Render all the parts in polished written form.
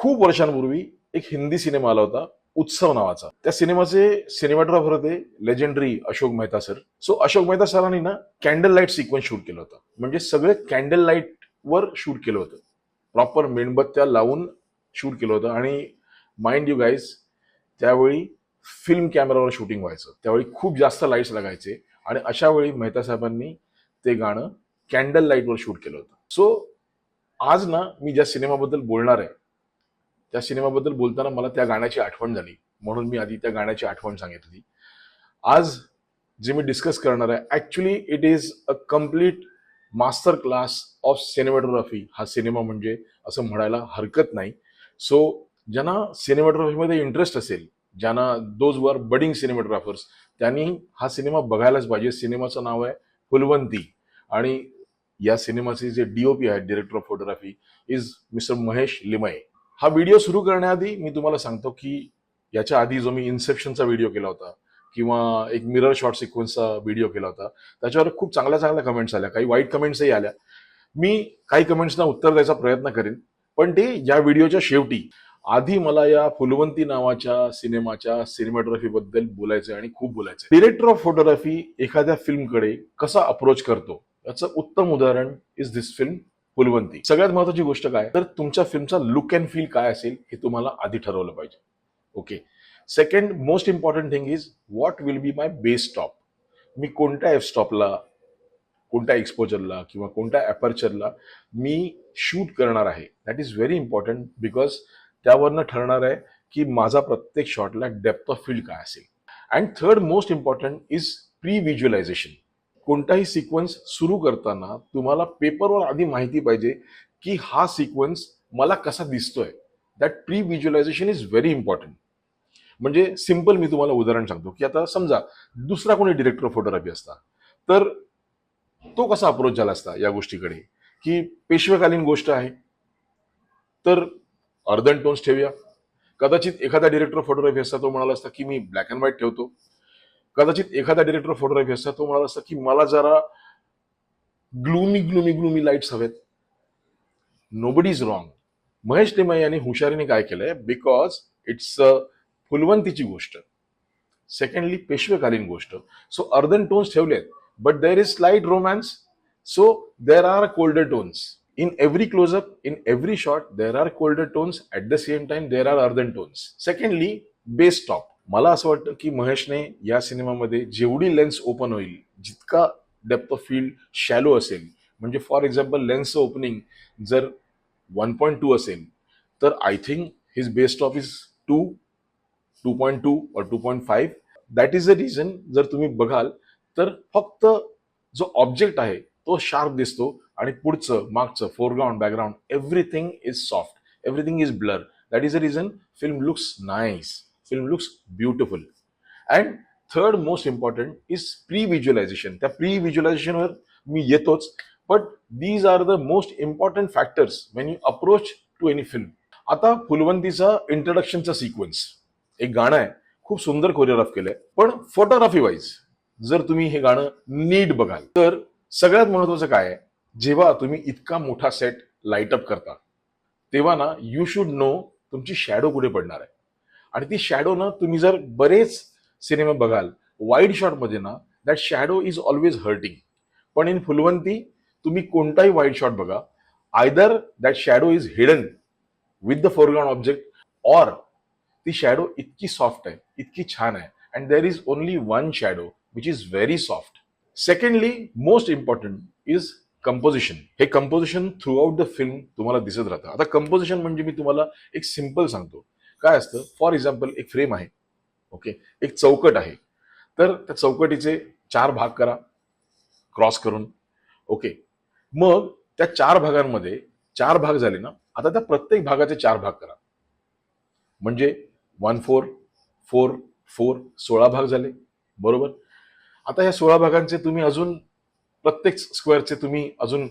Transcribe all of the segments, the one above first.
खूप वर्षांपूर्वी एक हिंदी सिनेमा आला होता उत्सव नावाचा. त्या सिनेमाचे सिनेमॅटोग्राफर होते legendary Ashok Mehta sir. So Ashok Mehta सरांनी ना कॅन्डल लाईट सिक्वेन्स शूट केलं होतं. म्हणजे सगळे कॅन्डल लाईट वर शूट केलं होतं. प्रॉपर मेणबत्त्या लावून शूट केलं होतं. आणि माइंड यू गाईज, त्यावेळी फिल्म कॅमेरावर शूटिंग व्हायचं. त्यावेळी खूप जास्त लाईट्स लागायचे आणि अशा वेळी मेहता साहेबांनी ते गाणं कॅन्डल लाईटवर शूट केलं होतं. सो आज ना मी ज्या सिनेमाबद्दल बोलणार आहे, त्या सिनेमाबद्दल बोलताना मला त्या गाण्याची आठवण झाली, म्हणून मी आधी त्या गाण्याची आठवण सांगितली. आज जे मी डिस्कस करणार आहे, actually it is a complete master class of cinematography. हा सिनेमा म्हणजे असं म्हणायला हरकत नाही. सो ज्यांना सिनेमॅटोग्राफीमध्ये इंटरेस्ट असेल, ज्यांना दोज वर बडिंग सिनेमॅटोग्राफर्स, त्यांनी हा सिनेमा बघायलाच पाहिजे. सिनेमाचं नाव आहे फुलवंती आणि या सिनेमाचे जे डीओपी आहेत, director of photography, is mister Mahesh Limaye. हा व्हिडिओ सुरू करण्याआधी मी तुम्हाला सांगतो की याच्या आधी जो मी इन्सेप्शनचा व्हिडिओ केला होता किंवा एक मिरर शॉट सिक्वेन्सचा व्हिडिओ केला होता, त्याच्यावर खूप चांगल्या चांगल्या कमेंट्स आल्या, काही वाईट कमेंट्सही आल्या. मी काही कमेंट्सना उत्तर द्यायचा प्रयत्न करेन, पण ते या व्हिडिओच्या शेवटी. आधी मला या फुलवंती नावाच्या सिनेमाच्या सिनेमॅटोग्राफी बद्दल बोलायचं आणि खूप बोलायचं. डिरेक्टर ऑफ फोटोग्राफी एखाद्या फिल्मकडे कसा अप्रोच करतो याचं उत्तम उदाहरण इज दिस फिल्म फुलवंती. सगळ्यात महत्वाची गोष्ट काय, तर तुमच्या फिल्मचा लुक अँड फील काय असेल हे तुम्हाला आधी ठरवलं पाहिजे. Okay. Second most important thing is what will be my base stop. मी कोणत्या एफ स्टॉपला, कोणत्या एक्सपोजरला किंवा कोणत्या अपर्चरला मी शूट करणार आहे. That is very important, because त्यावरनं ठरणार आहे की माझा प्रत्येक शॉटला डेप्थ ऑफ फील्ड काय असेल. And third most important is pre visualisation. कोणताही सिक्वेन्स सुरू करताना तुम्हाला पेपरवर आधी माहिती पाहिजे की हा सिक्वेन्स मला कसा दिसतोय. That pre visualisation is very important. म्हणजे सिम्पल मी तुम्हाला उदाहरण सांगतो की आता समजा दुसरा कोणी डिरेक्टर ऑफ फोटोग्राफी असता, तर तो कसा अप्रोच झाला असता या गोष्टीकडे, की पेशवेकालीन गोष्ट आहे तर अर्धन टोन्स ठेवूया. कदाचित एखादा डिरेक्टर ऑफ फोटोग्राफी असता, तो म्हणाला असता की मी ब्लॅक अँड व्हाईट ठेवतो. कदाचित एखादा डिरेक्टर ऑफ फोटोग्राफी असता, तो म्हणाला असता की मला जरा ग्लूमी ग्लूमी ग्लूमी लाईट्स हवेत. Nobody is wrong. Mahesh Limaye यांनी हुशारीने काय केलंय, बिकॉज इट्स फुलवंतीची गोष्ट, सेकंडली पेशवेकालीन गोष्ट, सो अर्धन टोन्स ठेवलेत, but there is slight romance, so there are colder tones. In every close-up, in every shot, there are colder tones. At the same time, there are earthen tones. Secondly, base stop. मला असं वाटतं की महेशने या सिनेमामध्ये जेवढी lens open होईल, जितका डेप्थ ऑफ फील्ड शॅलो असेल, म्हणजे फॉर एक्झाम्पल लेन्सचं ओपनिंग जर 1.2 असेल, तर I think his base stop is 2, 2.2 और 2.5. दॅट इज द रिझन, जर तुम्ही बघाल तर फक्त जो ऑब्जेक्ट आहे तो शार्प दिसतो आणि पुढचं, मागचं, foreground, background, everything is soft, everything is blur. That is the reason film looks nice, film looks beautiful. And third most important is pre visualisation. त्या प्री व्हिज्युअलायझेशनवर मी येतोच, but these are the most important factors when you approach to any film. आता फुलवंतीचा इंट्रोडक्शनचा sequence, एक गाणं आहे, खूप सुंदर कोरिओग्राफ केलंय, पण फोटोग्राफी वाईज जर तुम्ही हे गाणं नीट बघाल तर सगळ्यात महत्वाचं काय आहे, जेव्हा तुम्ही इतका मोठा सेट लाईट अप करता, तेव्हा ना यू शुड नो तुमची शॅडो कुठे पडणार आहे. आणि ती शॅडो ना तुम्ही जर बरेच सिनेमा बघाल, वाईड शॉटमध्ये ना that shadow is always hurting. पण इन फुलवंती तुम्ही कोणताही वाईड शॉट बघा, either that shadow is hidden with the foreground object, or ती शॅडो इतकी सॉफ्ट आहे, इतकी छान आहे, and there is only one shadow which is very soft. Secondly most important is composition. हे composition throughout the film तुम्हाला दिसत राहतं. आता कंपोजिशन म्हणजे मी तुम्हाला एक सिम्पल सांगतो काय असतं. फॉर एक्झाम्पल एक फ्रेम आहे, ओके, एक चौकट आहे, तर त्या चौकटीचे 4 भाग करा क्रॉस करून. ओके, मग त्या 4 भागांमध्ये 4 भाग झाले ना, आता त्या प्रत्येक भागाचे 4 भाग करा, म्हणजे 1/4, 4, 4, 16 भाग झाले, बरोबर. आता या 16 भागांचे तुम्ही अजून प्रत्येक स्क्वेअरचे तुम्ही अजून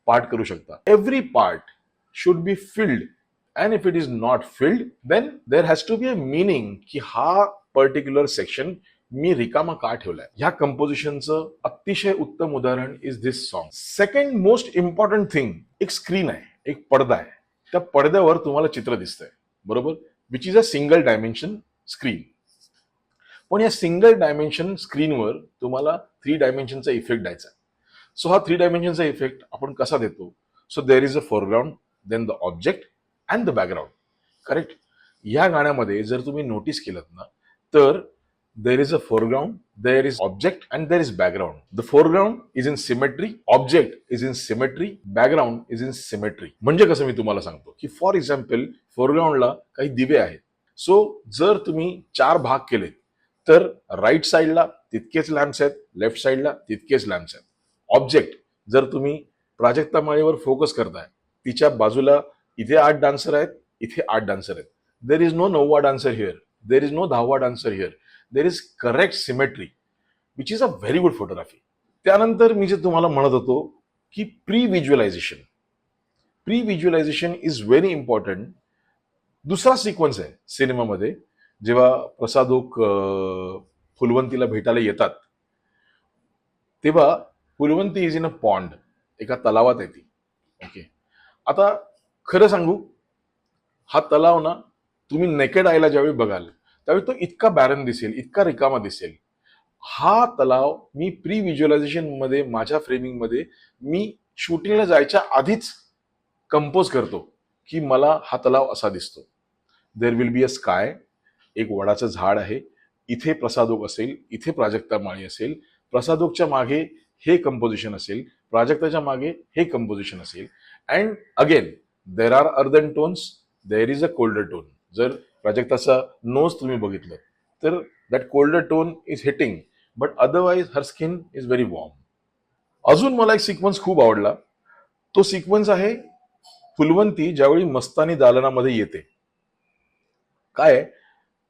पार्ट करू शकता. Every part should be filled, and if it is not filled then there has to be a meaning की हा पर्टिक्युलर सेक्शन मी रिकामा का ठेवलाय. ह्या कंपोजिशनचं अतिशय उत्तम उदाहरण is this song. Second most important thing, एक स्क्रीन आहे, एक पडदा आहे, त्या पडद्यावर तुम्हाला चित्र दिसतंय. बरोबर, which is a single dimension screen. पण या सिंगल डायमेन्शन स्क्रीनवर तुम्हाला 3 डायमेन्शनचा इफेक्ट द्यायचा आहे. सो हा 3 डायमेन्शनचा इफेक्ट आपण कसा देतो? So there is a foreground, then the object and the background. Correct. या गाण्यामध्ये जर तुम्ही नोटीस केलं ना, तर there is a foreground, there is object and there is background. The foreground is in symmetry, object is in symmetry, background is in symmetry. म्हणजे कसं मी तुम्हाला सांगतो की फॉर एक्झाम्पल फोरग्राऊंडला काही दिवे आहेत. सो जर तुम्ही 4 भाग केले तर राईट साईडला तितकेच लॅम्प्स आहेत, लेफ्ट साईडला तितकेच लॅम्प्स आहेत. ऑब्जेक्ट, जर तुम्ही प्राजक्ता माळीवर फोकस करताय, तिच्या बाजूला इथे 8 डान्सर आहेत, इथे 8 डान्सर आहेत. देर इज नो 9वा dancer here, there is no 10वा dancer here. There is correct symmetry, which is a very good photography. त्यानंतर मी जे तुम्हाला म्हणत होतो की pre visualisation is very important. दुसरा सिक्वन्स आहे सिनेमामध्ये, जेव्हा प्रसादोक फुलवंतीला भेटायला येतात, तेव्हा Phulwanti is in a pond, एका तलावात आहे ती. ओके. आता खरं सांगू, हा तलाव ना तुम्ही नेकेड आयला ज्यावेळी बघाल त्यावेळी तो इतका बॅरन दिसेल, इतका रिकामा दिसेल. हा तलाव मी प्री व्हिज्युअलायझेशन मध्ये, माझ्या फ्रेमिंग मध्ये मी शूटिंगला जायच्या आधीच कंपोज करतो की मला हा तलाव असा दिसतो. There will be a sky, एक वडाचं झाड आहे, इथे प्रसादोक असेल, इथे प्राजक्ता माळी असेल, प्रसादोकच्या मागे हे कंपोजिशन असेल, प्राजक्ताच्या मागे हे कंपोजिशन असेल. And again there are earthen tones, there is a colder tone. जर प्राजक्ताचा नोज तुम्ही बघितलं तर that colder tone is hitting, but otherwise her skin is very warm. अजून मला एक सिक्वन्स खूप आवडला. तो सिक्वन्स आहे फुलवंती ज्यावेळी मस्तानी दालनामध्ये येते. काय आहे?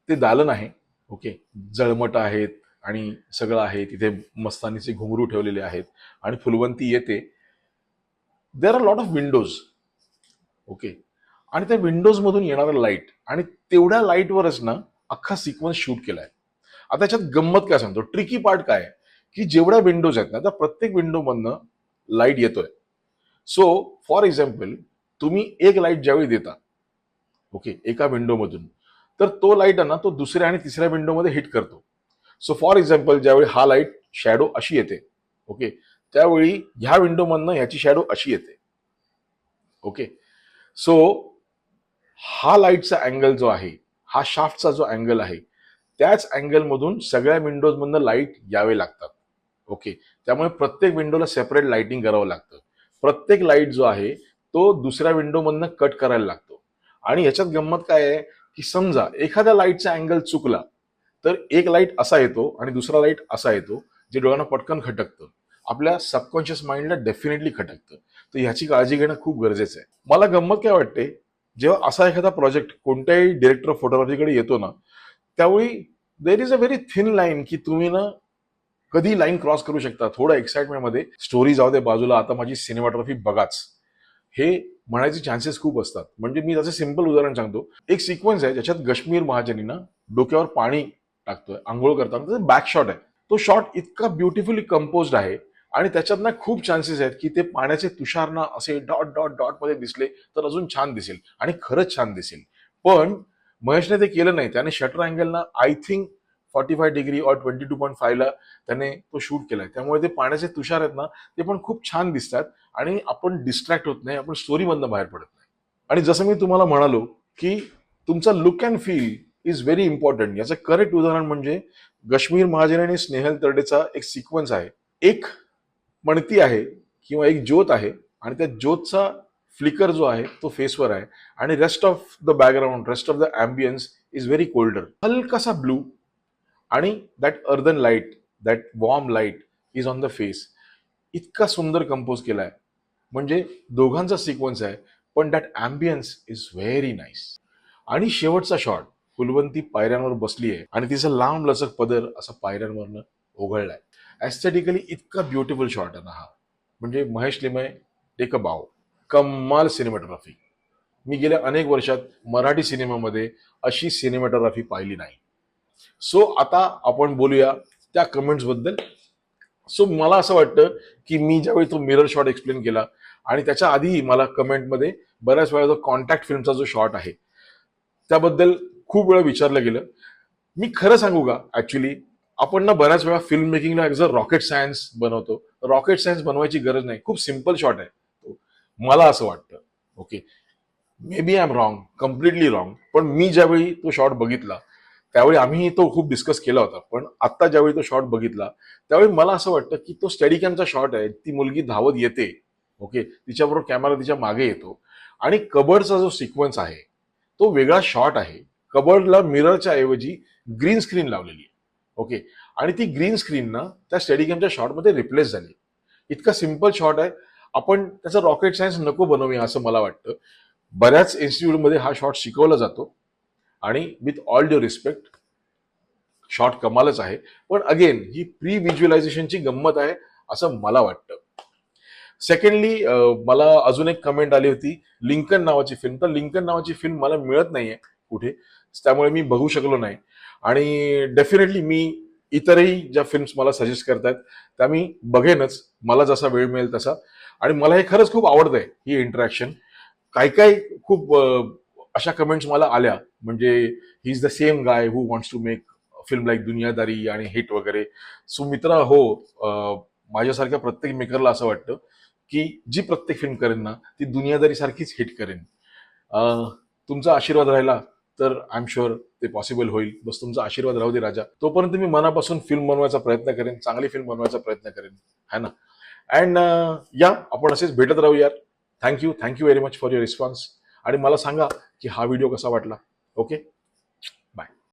ते दालन आहे, ओके, जळमट आहेत आणि सगळं आहे, तिथे मस्तानीचे घुंगरू ठेवलेले आहेत आणि फुलवंती येते. There are lot of Windows, okay, आणि त्या विंडोज मधून येणारा लाईट, आणि तेवढ्या लाईटवरच ना अख्खा सिक्वन्स शूट केलाय. आता त्याच्यात गंमत काय सांगतो, ट्रिकी पार्ट काय आहे की जेवढ्या विंडोज आहेत ना, त्या प्रत्येक विंडो मधनं लाईट येतोय. सो फॉर एक्झाम्पल तुम्ही एक लाईट ज्यावेळी देता, ओके, एका विंडोमधून, तर तो लाईट आहे ना तो दुसऱ्या आणि तिसऱ्या विंडोमध्ये हिट करतो. सो फॉर एक्झाम्पल ज्यावेळी हा लाईट शॅडो अशी येते, ओके, त्यावेळी ह्या विंडोमधनं ह्याची शॅडो अशी येते. ओके. सो हा लाईटचा अँगल जो आहे, हा शाफ्टचा जो अँगल आहे, त्याच अँगलमधून सगळ्या विंडोजमधनं लाईट यावे लागतात. ओके. त्यामुळे प्रत्येक विंडोला सेपरेट लाईटिंग करावं लागतं. प्रत्येक लाईट जो आहे तो दुसऱ्या विंडोमधनं कट करायला लागतो. आणि ह्याच्यात गंमत काय आहे की समजा एखाद्या लाईटचा अँगल चुकला तर एक लाईट असा येतो आणि दुसरा लाईट असा येतो, जे डोळ्यांना पटकन खटकतं. आपल्या सबकॉन्शियस माइंडला डेफिनेटली खटकतं. तर ह्याची काळजी घेणं खूप गरजेचं आहे. मला गंमत काय वाटते, जेव्हा असा एखादा प्रोजेक्ट कोणत्याही डिरेक्टर ऑफ फोटोग्राफीकडे येतो ना, त्यावेळी देर is a very thin line की तुम्ही ना कधी लाईन क्रॉस करू शकता. थोडं एक्साइटमेंटमध्ये स्टोरी जाऊ दे बाजूला, आता माझी सिनेमाटोग्राफी बघाच, हे म्हणायचे चान्सेस खूप असतात. म्हणजे मी त्याचं सिंपल उदाहरण सांगतो. एक सिक्वन्स आहे ज्याच्यात कश्मीर महाजनीना डोक्यावर पाणी टाकतोय आंघोळ करताना, बॅक शॉट आहे. तो शॉट इतका ब्युटिफुली कंपोज्ड आहे आणि त्याच्यात ना खूप चान्सेस आहेत की ते पाण्याचे तुषार ना असे डॉट डॉट डॉट मध्ये दिसले तर अजून छान दिसेल, आणि खरंच छान दिसेल. पण महेशने ते केलं नाही. त्याने शटर अँगल ना आय थिंक 45 डिग्री और 22.5 ला त्याने तो शूट केलाय. त्यामुळे ते पाण्याचे तुषार आहेत ना, ते पण खूप छान दिसतात आणि आपण डिस्ट्रॅक्ट होत नाही, आपण स्टोरी मधनं बाहेर पडत नाही. आणि जसं मी तुम्हाला म्हणालो की तुमचा look and feel is very important. याचं करेक्ट उदाहरण म्हणजे कश्मीर महाजन आणि स्नेहल तरडेचा एक सिक्वन्स आहे. एक मणती आहे किंवा एक ज्योत आहे आणि त्या ज्योतचा फ्लिकर जो आहे तो फेसवर आहे आणि rest of the background, rest of the ambience is very colder. हलकासा ब्लू आणि that earthen light, that warm light is on the face. इतका सुंदर कंपोज केलाय. म्हणजे दोघांचा सिक्वन्स आहे, पण that ambience is very nice. आणि शेवटचा शॉट, फुलवंती पायऱ्यांवर बसली आहे आणि तिचा लांब लचक पदर असा पायऱ्यांवरनं ओघळलाय. ऍस्थेटिकली इतका ब्युटिफुल शॉट आहे ना हा. म्हणजे महेश लिमय, टेक अ बाव. कमाल सिनेमॅटोग्राफी. मी गेल्या अनेक वर्षात मराठी सिनेमामध्ये अशी सिनेमॅटोग्राफी पाहिली नाही. सो आता आपण बोलूया त्या कमेंट्स बद्दल. सो मला असं वाटतं की मी ज्यावेळी तो मिरर शॉट एक्सप्लेन केला आणि त्याच्या आधी मला कमेंटमध्ये बऱ्याच वेळा जो कॉन्टॅक्ट फिल्मचा जो शॉट आहे त्याबद्दल खूप वेळा विचारलं गेलं. मी खरं सांगू का, ऍक्च्युली आपण ना बऱ्याच वेळा फिल्म मेकिंगला ॲज अ रॉकेट सायन्स बनवतो. रॉकेट सायन्स बनवायची गरज नाही, खूप सिम्पल शॉट आहे तो. मला असं वाटतं. Okay, maybe I am wrong, completely wrong, पण मी ज्यावेळी तो शॉट बघितला त्यावेळी आम्ही तो खूप डिस्कस केला होता. पण आता ज्यावेळी तो शॉट बघितला त्यावेळी मला असं वाटतं की तो स्टेडिकॅमचा शॉट आहे. ती मुलगी धावत येते, ओके, तिच्याबरोबर कॅमेरा तिच्या मागे येतो आणि कबर्डचा जो सिक्वेन्स आहे तो वेगळा शॉट आहे. कबर्डला मिररच्या ऐवजी ग्रीन स्क्रीन लावलेली आहे, ओके, आणि ती ग्रीन स्क्रीन ना त्या स्टेडिकॅमच्या शॉटमध्ये रिप्लेस झाली. इतका सिम्पल शॉट आहे. आपण त्याचं रॉकेट सायन्स नको बनवूया असं मला वाटतं. बऱ्याच इन्स्टिट्यूटमध्ये हा शॉट शिकवला जातो आणि with all due respect shot कमालच आहे. पण अगेन ही प्री व्हिज्युअलायझेशनची गंमत आहे असं मला वाटतं. सेकंडली मला अजून एक कमेंट आली होती, लिंकन नावाची फिल्म. तर लिंकन नावाची फिल्म मला मिळत नाहीये कुठे, त्यामुळे मी बघू शकलो नाही. आणि डेफिनेटली मी इतरही ज्या फिल्म्स मला सजेस्ट करतात त्या मी बघेनच, मला जसा वेळ मिळेल तसा. आणि मला हे खरंच खूप आवडतंय ही इंटरॅक्शन. काही काही खूप अशा कमेंट्स मला आल्या, म्हणजे he is the same guy who wants to make film like Duniyadari आणि हिट वगैरे. सो मित्रा हो, माझ्यासारख्या प्रत्येक मेकरला असं वाटतं की जी प्रत्येक फिल्म करेन ना ती दुनियादारी सारखीच हिट करेन. तुमचा आशीर्वाद राहिला तर आय एम शुअर ते पॉसिबल होईल. बस तुमचा आशीर्वाद राहू दे राजा. तोपर्यंत मी मनापासून फिल्म बनवायचा प्रयत्न करेन, चांगली फिल्म बनवायचा प्रयत्न करेन, है ना. अँड या आपण असेच भेटत राहू यार. Thank you very much for your response. आणि मला सांगा की हा व्हिडिओ कसा वाटला. ओके.